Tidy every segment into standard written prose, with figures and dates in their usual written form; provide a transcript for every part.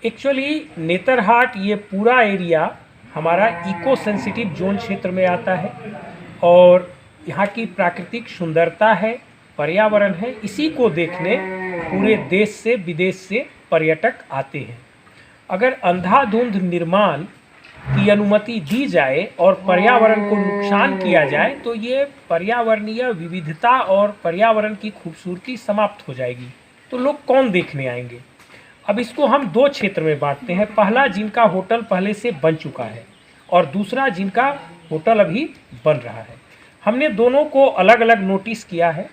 Actually Netarhat ये पूरा area हमारा इको सेंसिटिव जोन क्षेत्र में आता है और यहाँ की प्राकृतिक सुंदरता है, पर्यावरण है, इसी को देखने पूरे देश से विदेश से पर्यटक आते हैं। अगर अंधाधुंध निर्माण की अनुमति दी जाए और पर्यावरण को नुकसान किया जाए तो ये पर्यावरणीय विविधता और पर्यावरण की खूबसूरती समाप्त हो जाएगी, तो लोग कौन देखने आएंगे। अब इसको हम दो क्षेत्र में बांटते हैं। पहला जिनका होटल पहले से बन चुका है और दूसरा जिनका होटल अभी बन रहा है। हमने दोनों को अलग अलग नोटिस किया है।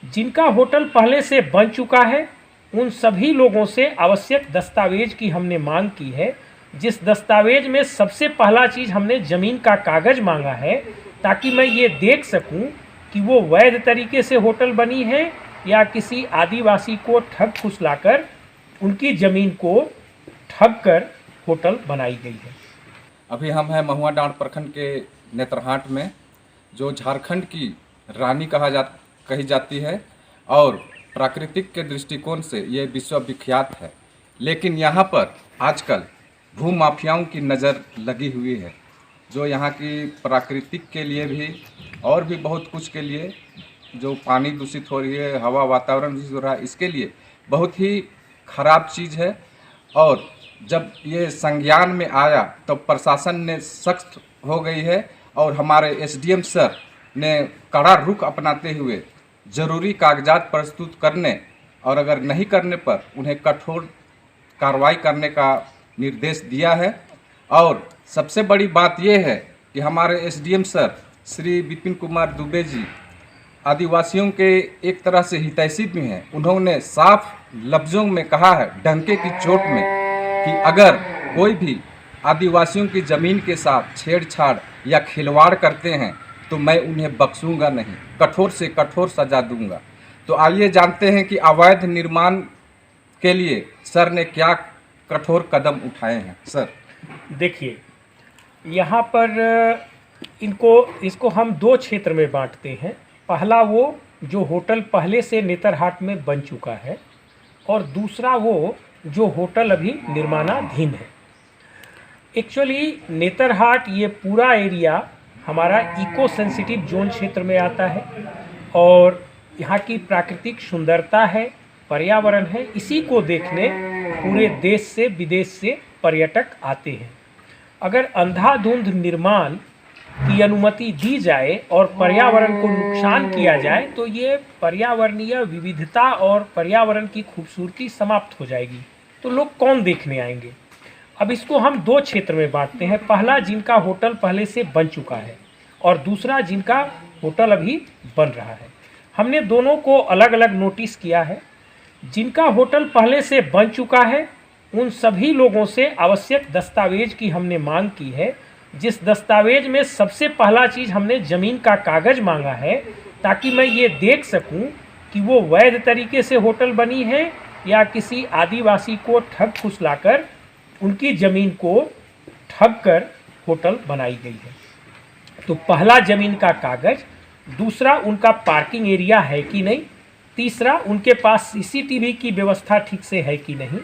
जिनका होटल पहले से बन चुका है उन सभी लोगों से आवश्यक दस्तावेज की हमने मांग की है। जिस दस्तावेज में सबसे पहला चीज़ हमने ज़मीन का कागज़ मांगा है, ताकि मैं ये देख सकूं कि वो वैध तरीके से होटल बनी है या किसी आदिवासी को ठग फुसलाकर उनकी ज़मीन को ठग कर होटल बनाई गई है। अभी हम हैं महुआ डांड प्रखंड के नेतरहाट में, जो झारखंड की रानी कही जाती है और प्राकृतिक के दृष्टिकोण से ये विश्वविख्यात है। लेकिन यहाँ पर आजकल भू माफियाओं की नज़र लगी हुई है, जो यहाँ की प्राकृतिक के लिए भी और भी बहुत कुछ के लिए, जो पानी दूषित हो रही है, हवा वातावरण दूषित हो रहा है, इसके लिए बहुत ही खराब चीज़ है। और जब ये संज्ञान में आया तो प्रशासन ने सख्त हो गई है और हमारे एसडीएम सर ने कड़ा रुख अपनाते हुए ज़रूरी कागजात प्रस्तुत करने और अगर नहीं करने पर उन्हें कठोर कार्रवाई करने का निर्देश दिया है। और सबसे बड़ी बात यह है कि हमारे एसडीएम सर श्री विपिन कुमार दुबे जी आदिवासियों के एक तरह से हितैषी भी हैं। उन्होंने साफ लफ्ज़ों में कहा है, डंके की चोट में, कि अगर कोई भी आदिवासियों की ज़मीन के साथ छेड़छाड़ या खिलवाड़ करते हैं तो मैं उन्हें बख्शूंगा नहीं, कठोर से कठोर सजा दूंगा। तो आइए जानते हैं कि अवैध निर्माण के लिए सर ने क्या कठोर कदम उठाए हैं। सर देखिए, यहाँ पर इसको हम दो क्षेत्र में बांटते हैं। पहला वो जो होटल पहले से नेतरहाट में बन चुका है और दूसरा वो जो होटल अभी निर्माणाधीन है। एक्चुअली नेतरहाट ये पूरा एरिया हमारा इको सेंसिटिव जोन क्षेत्र में आता है और यहाँ की प्राकृतिक सुंदरता है, पर्यावरण है, इसी को देखने पूरे देश से विदेश से पर्यटक आते हैं। अगर अंधाधुंध निर्माण की अनुमति दी जाए और पर्यावरण को नुकसान किया जाए तो ये पर्यावरणीय विविधता और पर्यावरण की खूबसूरती समाप्त हो जाएगी, तो लोग कौन देखने आएंगे। अब इसको हम दो क्षेत्र में बांटते हैं। पहला जिनका होटल पहले से बन चुका है और दूसरा जिनका होटल अभी बन रहा है। हमने दोनों को अलग अलग नोटिस किया है। जिनका होटल पहले से बन चुका है उन सभी लोगों से आवश्यक दस्तावेज की हमने मांग की है। जिस दस्तावेज में सबसे पहला चीज़ हमने ज़मीन का कागज़ मांगा है, ताकि मैं ये देख सकूं कि वो वैध तरीके से होटल बनी है या किसी आदिवासी को ठग फुसलाकर उनकी ज़मीन को ठग कर होटल बनाई गई है। तो पहला ज़मीन का कागज़, दूसरा उनका पार्किंग एरिया है कि नहीं, तीसरा उनके पास सीसीटीवी की व्यवस्था ठीक से है कि नहीं,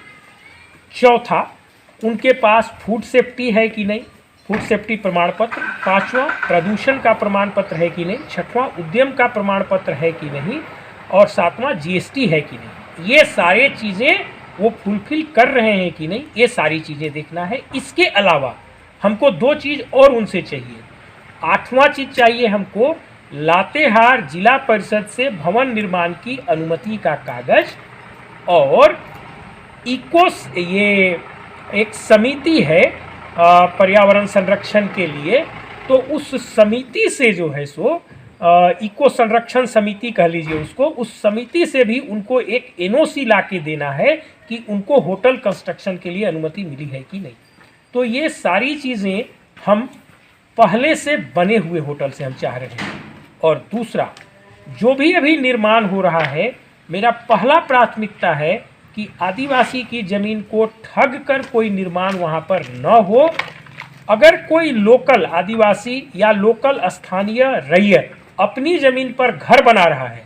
चौथा उनके पास फूड सेफ्टी है कि नहीं, फूड सेफ्टी प्रमाण पत्र, पांचवा प्रदूषण का प्रमाण पत्र है कि नहीं, छठवां उद्यम का प्रमाण पत्र है कि नहीं और सातवां जीएसटी है कि नहीं। ये सारे चीज़ें वो फुलफिल कर रहे हैं कि नहीं, ये सारी चीज़ें देखना है। इसके अलावा हमको दो चीज़ और उनसे चाहिए। आठवां चीज़ चाहिए हमको लातेहार जिला परिषद से भवन निर्माण की अनुमति का कागज़ और इकोस, ये एक समिति है पर्यावरण संरक्षण के लिए, तो उस समिति से जो है सो इको संरक्षण समिति कह लीजिए उसको, उस समिति से भी उनको एक एनओसी ला के देना है कि उनको होटल कंस्ट्रक्शन के लिए अनुमति मिली है कि नहीं। तो ये सारी चीज़ें हम पहले से बने हुए होटल से हम चाह रहे हैं। और दूसरा जो भी अभी निर्माण हो रहा है, मेरा पहला प्राथमिकता है कि आदिवासी की ज़मीन को ठग कर कोई निर्माण वहाँ पर न हो। अगर कोई लोकल आदिवासी या लोकल स्थानीय रैयत अपनी ज़मीन पर घर बना रहा है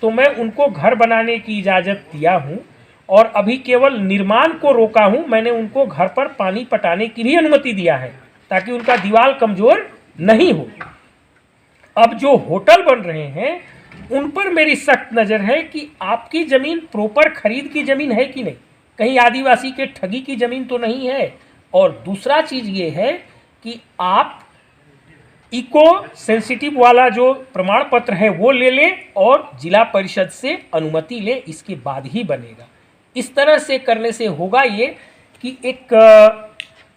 तो मैं उनको घर बनाने की इजाज़त दिया हूँ और अभी केवल निर्माण को रोका हूं। मैंने उनको घर पर पानी पटाने की भी अनुमति दिया है ताकि उनका दीवार कमजोर नहीं हो। अब जो होटल बन रहे हैं उन पर मेरी सख्त नज़र है कि आपकी ज़मीन प्रॉपर खरीद की ज़मीन है कि नहीं, कहीं आदिवासी के ठगी की ज़मीन तो नहीं है। और दूसरा चीज़ ये है कि आप इको सेंसिटिव वाला जो प्रमाण पत्र है वो ले लें और जिला परिषद से अनुमति ले, इसके बाद ही बनेगा। इस तरह से करने से होगा ये कि एक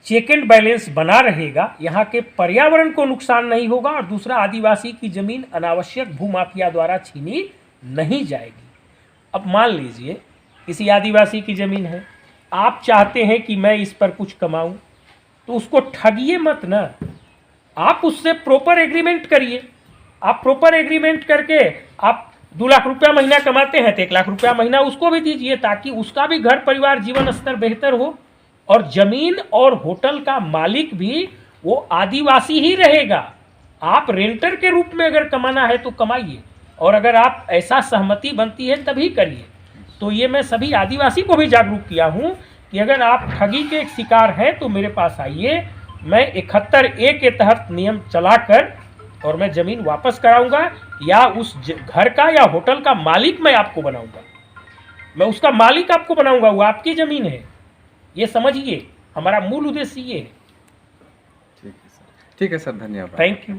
चेक एंड बैलेंस बना रहेगा, यहाँ के पर्यावरण को नुकसान नहीं होगा और दूसरा आदिवासी की ज़मीन अनावश्यक भूमाफिया द्वारा छीनी नहीं जाएगी। अब मान लीजिए किसी आदिवासी की ज़मीन है, आप चाहते हैं कि मैं इस पर कुछ कमाऊं, तो उसको ठगिए मत ना, आप उससे प्रॉपर एग्रीमेंट करिए। आप प्रॉपर एग्रीमेंट करके आप 2 लाख रुपया महीना कमाते हैं तो 1 लाख रुपया महीना उसको भी दीजिए ताकि उसका भी घर परिवार जीवन स्तर बेहतर हो। और जमीन और होटल का मालिक भी वो आदिवासी ही रहेगा। आप रेंटर के रूप में अगर कमाना है तो कमाइए, और अगर आप ऐसा सहमति बनती है तभी करिए। तो ये मैं सभी आदिवासी को भी जागरूक किया हूँ कि अगर आप ठगी के शिकार हैं तो मेरे पास आइए, मैं 71A के तहत नियम चलाकर और मैं ज़मीन वापस कराऊंगा, या उस घर का या होटल का मालिक मैं आपको बनाऊंगा, मैं उसका मालिक आपको बनाऊंगा, वो आपकी ज़मीन है। ये समझिए, हमारा मूल उद्देश्य ये है। ठीक है सर, ठीक है सर, धन्यवाद। Thank you.